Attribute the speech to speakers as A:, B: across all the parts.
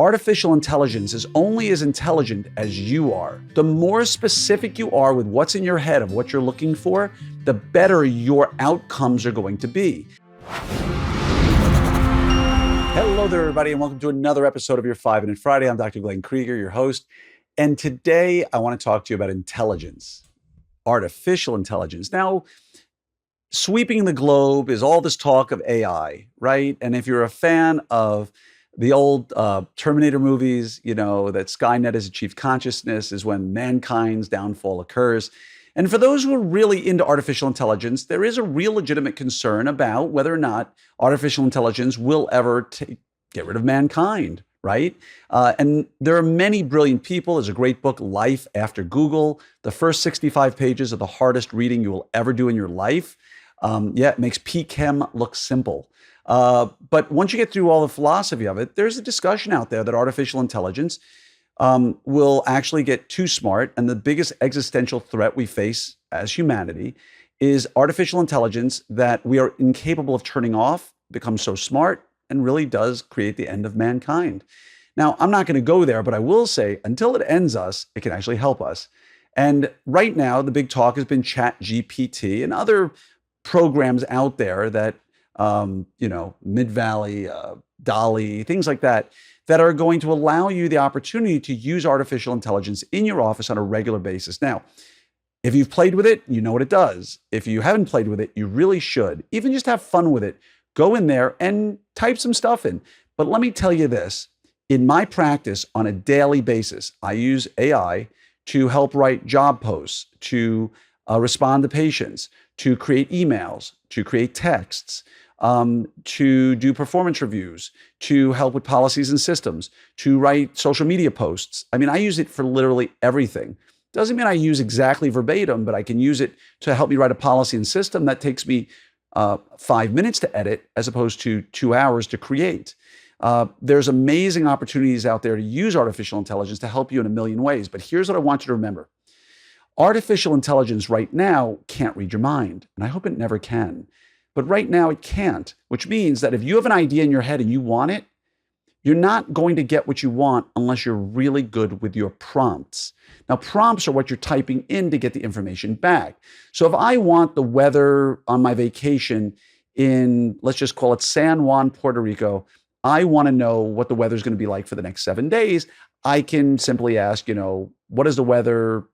A: Artificial intelligence is only as intelligent as you are. The more specific you are with what's in your head of what you're looking for, the better your outcomes are going to be. Hello there, everybody, and welcome to another episode of your 5-Minute Friday. I'm Dr. Glenn Krieger, your host. And today I want to talk to you about intelligence, artificial intelligence. Now, sweeping the globe is all this talk of AI, right? And if you're a fan of the old Terminator movies, you know, that Skynet has achieved consciousness is when mankind's downfall occurs. And for those who are really into artificial intelligence, there is a real legitimate concern about whether or not artificial intelligence will ever get rid of mankind, right? And there are many brilliant people. There's a great book, Life After Google. The first 65 pages are the hardest reading you will ever do in your life. It makes PChem look simple. But once you get through all the philosophy of it, there's a discussion out there that artificial intelligence will actually get too smart. And the biggest existential threat we face as humanity is artificial intelligence that we are incapable of turning off, becomes so smart, and really does create the end of mankind. Now, I'm not going to go there, but I will say until it ends us, it can actually help us. And right now, the big talk has been ChatGPT and other programs out there that Mid-Valley, Dolly, things like that, that are going to allow you the opportunity to use artificial intelligence in your office on a regular basis. Now, if you've played with it, you know what it does. If you haven't played with it, you really should. Even just have fun with it. Go in there and type some stuff in. But let me tell you this. In my practice on a daily basis, I use AI to help write job posts, to respond to patients, to create emails, to create texts, to do performance reviews, to help with policies and systems, to write social media posts. I mean, I use it for literally everything. Doesn't mean I use exactly verbatim, but I can use it to help me write a policy and system that takes me 5 minutes to edit as opposed to 2 hours to create. There's amazing opportunities out there to use artificial intelligence to help you in a million ways. But here's what I want you to remember. Artificial intelligence right now can't read your mind, and I hope it never can. But right now it can't, which means that if you have an idea in your head and you want it, you're not going to get what you want unless you're really good with your prompts. Now, prompts are what you're typing in to get the information back. So if I want the weather on my vacation in, let's just call it San Juan, Puerto Rico, I want to know what the weather's going to be like for the next 7 days. I can simply ask, what is the weather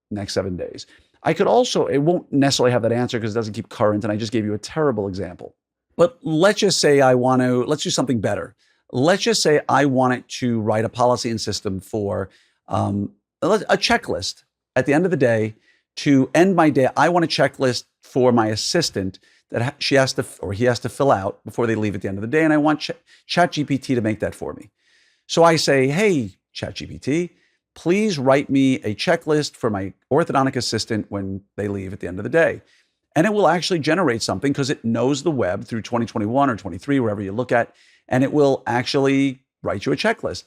A: next 7 days? I could also, it won't necessarily have that answer because it doesn't keep current, and I just gave you a terrible example. But let's just say let's do something better. Let's just say I want it to write a policy and system for a checklist. At the end of the day, to end my day, I want a checklist for my assistant that he has to fill out before they leave at the end of the day, and I want ChatGPT to make that for me. So I say, hey, ChatGPT, please write me a checklist for my orthodontic assistant when they leave at the end of the day. And it will actually generate something because it knows the web through 2021 or 23, wherever you look at, and it will actually write you a checklist.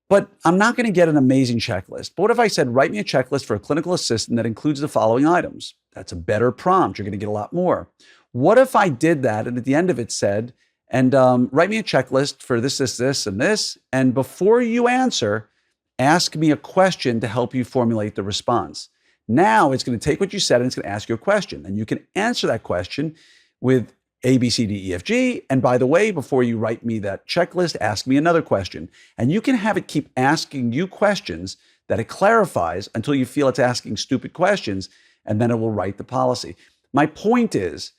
A: But I'm not going to get an amazing checklist. But what if I said, write me a checklist for a clinical assistant that includes the following items? That's a better prompt. You're going to get a lot more. What if I did that and at the end of it said, and write me a checklist for this, and this, and before you answer, ask me a question to help you formulate the response. Now it's going to take what you said and it's going to ask you a question. And you can answer that question with A, B, C, D, E, F, G. And by the way, before you write me that checklist, ask me another question. And you can have it keep asking you questions that it clarifies until you feel it's asking stupid questions, and then it will write the policy. My point is,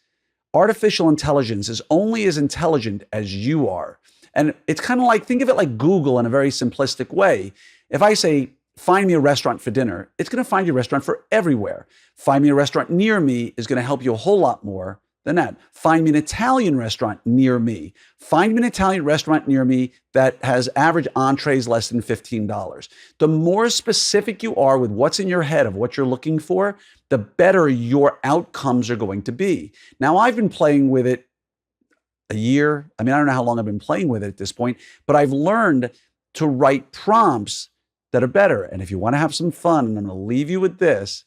A: artificial intelligence is only as intelligent as you are. And it's kind of like, think of it like Google in a very simplistic way. If I say, find me a restaurant for dinner, it's going to find you a restaurant for everywhere. Find me a restaurant near me is going to help you a whole lot more than that. Find me an Italian restaurant near me. Find me an Italian restaurant near me that has average entrees less than $15. The more specific you are with what's in your head of what you're looking for, the better your outcomes are going to be. Now, I've been playing with it a year. I mean, I don't know how long I've been playing with it at this point, but I've learned to write prompts that are better. And if you want to have some fun, and I'm going to leave you with this,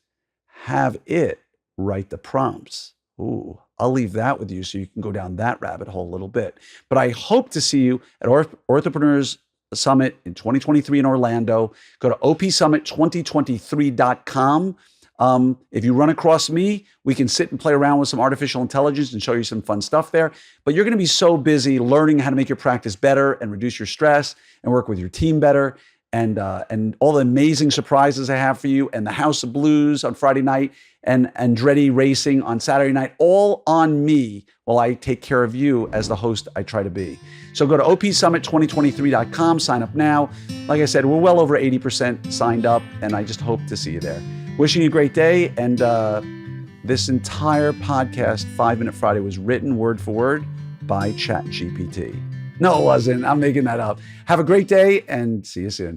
A: have it write the prompts. Ooh, I'll leave that with you so you can go down that rabbit hole a little bit. But I hope to see you at Orthopreneurs Summit in 2023 in Orlando. Go to opsummit2023.com. If you run across me, we can sit and play around with some artificial intelligence and show you some fun stuff there. But you're going to be so busy learning how to make your practice better and reduce your stress and work with your team better, and all the amazing surprises I have for you, and the House of Blues on Friday night, and Andretti Racing on Saturday night, all on me while I take care of you as the host I try to be. So go to opsummit2023.com, sign up now. Like I said, we're well over 80% signed up, and I just hope to see you there. Wishing you a great day. And this entire podcast, 5 Minute Friday, was written word for word by ChatGPT. No, it wasn't. I'm making that up. Have a great day and see you soon.